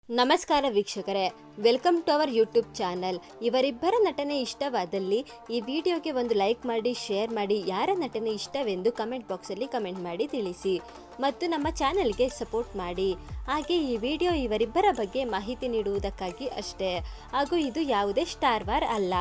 ನಮಸ್ಕಾರ ವೀಕ್ಷಕರೇ, welcome to our YouTube channel. ಇವರಿಬ್ಬರ ನಟನೆ ಇಷ್ಟವಾದಲ್ಲಿ ಈ ವಿಡಿಯೋಗೆ ಒಂದು ಲೈಕ್ ಮಾಡಿ, ಶೇರ್ ಮಾಡಿ, ಯಾರ ನಟನೆ ಇಷ್ಟವೆಂದು ಕಮೆಂಟ್ ಬಾಕ್ಸಲ್ಲಿ ಕಮೆಂಟ್ ಮಾಡಿ ತಿಳಿಸಿ ಮತ್ತು ನಮ್ಮ ಚಾನಲ್ಗೆ ಸಪೋರ್ಟ್ ಮಾಡಿ. ಹಾಗೆ ಈ ವಿಡಿಯೋ ಇವರಿಬ್ಬರ ಬಗ್ಗೆ ಮಾಹಿತಿ ನೀಡುವುದಕ್ಕಾಗಿ ಅಷ್ಟೇ, ಹಾಗೂ ಇದು ಯಾವುದೇ ಸ್ಟಾರ್ ವಾರ್ ಅಲ್ಲ.